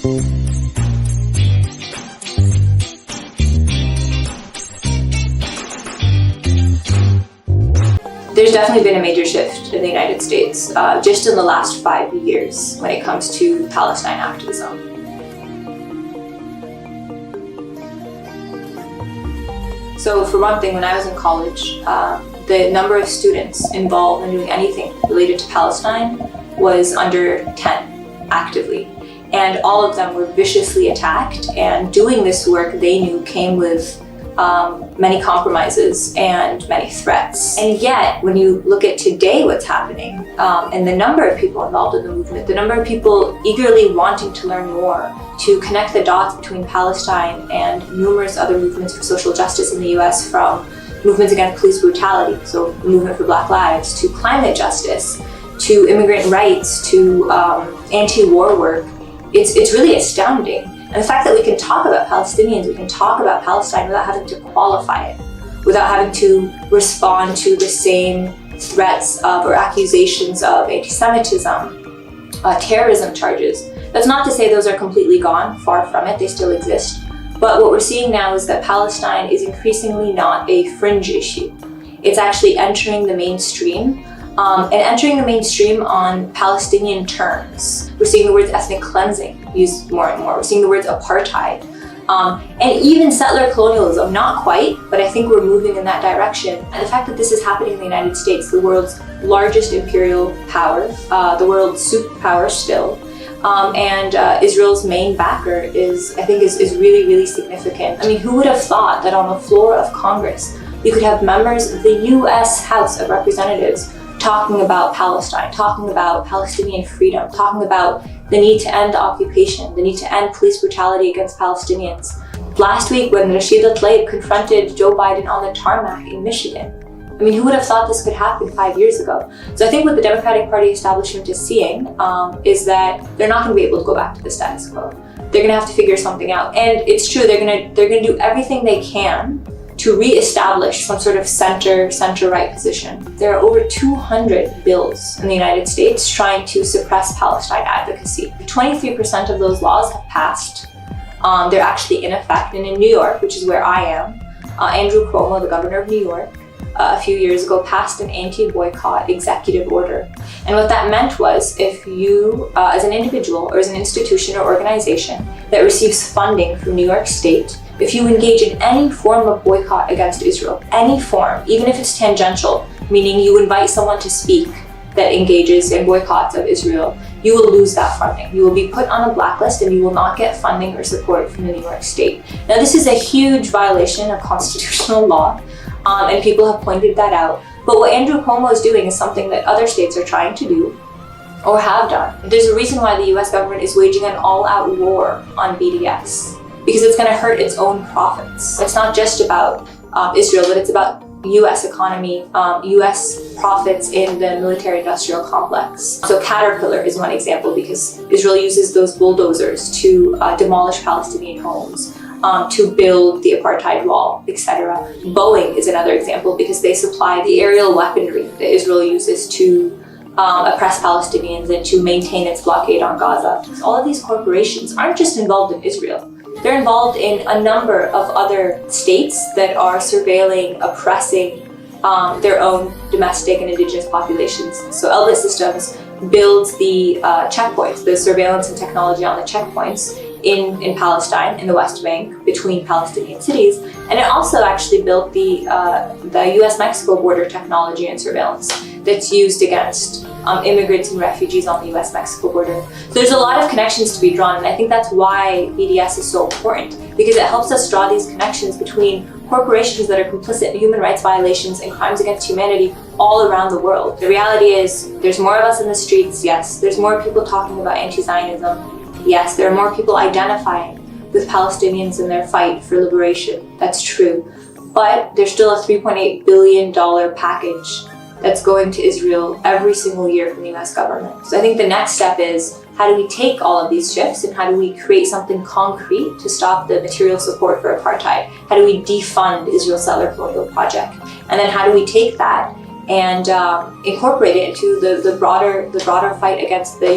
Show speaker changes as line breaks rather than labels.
There's definitely been a major shift in the United States just in the last 5 years when it comes to Palestine activism. So for one thing, when I was in college, the number of students involved in doing anything related to Palestine was under 10 actively. And all of them were viciously attacked, and doing this work they knew came with many compromises and many threats. And yet, when you look at today what's happening, and the number of people involved in the movement, the number of people eagerly wanting to learn more, to connect the dots between Palestine and numerous other movements for social justice in the US, from movements against police brutality, so the movement for Black Lives, to climate justice, to immigrant rights, to anti-war work, it's really astounding. And the fact that we can talk about Palestinians, we can talk about Palestine without having to qualify it, without having to respond to the same threats or accusations of anti-Semitism, terrorism charges. That's not to say those are completely gone, far from it, they still exist. But what we're seeing now is that Palestine is increasingly not a fringe issue. It's actually entering the mainstream, and entering the mainstream on Palestinian terms. We're seeing the words ethnic cleansing used more and more. We're seeing the words apartheid, and even settler colonialism, not quite, but I think we're moving in that direction. And the fact that this is happening in the United States, the world's largest imperial power, the world's superpower still, and Israel's main backer is really, really significant. I mean, who would have thought that on the floor of Congress, you could have members of the US House of Representatives talking about Palestine, talking about Palestinian freedom, talking about the need to end the occupation, the need to end police brutality against Palestinians. Last week, when Rashida Tlaib confronted Joe Biden on the tarmac in Michigan, I mean, who would have thought this could happen 5 years ago? So I think what the Democratic Party establishment is seeing is that they're not going to be able to go back to the status quo. They're going to have to figure something out. And it's true, they're going to do everything they can to re-establish some sort of center-right position. There are over 200 bills in the United States trying to suppress Palestine advocacy. 23% of those laws have passed. They're actually in effect. And in New York, which is where I am, Andrew Cuomo, the governor of New York, a few years ago passed an anti-boycott executive order. And what that meant was, if you, as an individual or as an institution or organization that receives funding from New York State, if you engage in any form of boycott against Israel, any form, even if it's tangential, meaning you invite someone to speak that engages in boycotts of Israel, you will lose that funding. You will be put on a blacklist and you will not get funding or support from the New York State. Now, this is a huge violation of constitutional law, and people have pointed that out. But what Andrew Cuomo is doing is something that other states are trying to do or have done. There's a reason why the US government is waging an all-out war on BDS, because it's going to hurt its own profits. It's not just about Israel, but it's about US economy, US profits in the military-industrial complex. So Caterpillar is one example, because Israel uses those bulldozers to demolish Palestinian homes, to build the apartheid wall, etc. Boeing is another example, because they supply the aerial weaponry that Israel uses to oppress Palestinians and to maintain its blockade on Gaza. All of these corporations aren't just involved in Israel. They're involved in a number of other states that are surveilling, oppressing their own domestic and indigenous populations. So Elbit Systems builds the checkpoints, the surveillance and technology on the checkpoints in Palestine, in the West Bank, between Palestinian cities. And it also actually built the US-Mexico border technology and surveillance that's used against immigrants and refugees on the US-Mexico border. So there's a lot of connections to be drawn, and I think that's why BDS is so important, because it helps us draw these connections between corporations that are complicit in human rights violations and crimes against humanity all around the world. The reality is, there's more of us in the streets, yes. There's more people talking about anti-Zionism, yes. There are more people identifying with Palestinians in their fight for liberation, that's true. But there's still a $3.8 billion package that's going to Israel every single year from the US government. So I think the next step is, how do we take all of these shifts and how do we create something concrete to stop the material support for apartheid? How do we defund Israel's settler colonial project? And then how do we take that and incorporate it into the broader fight against the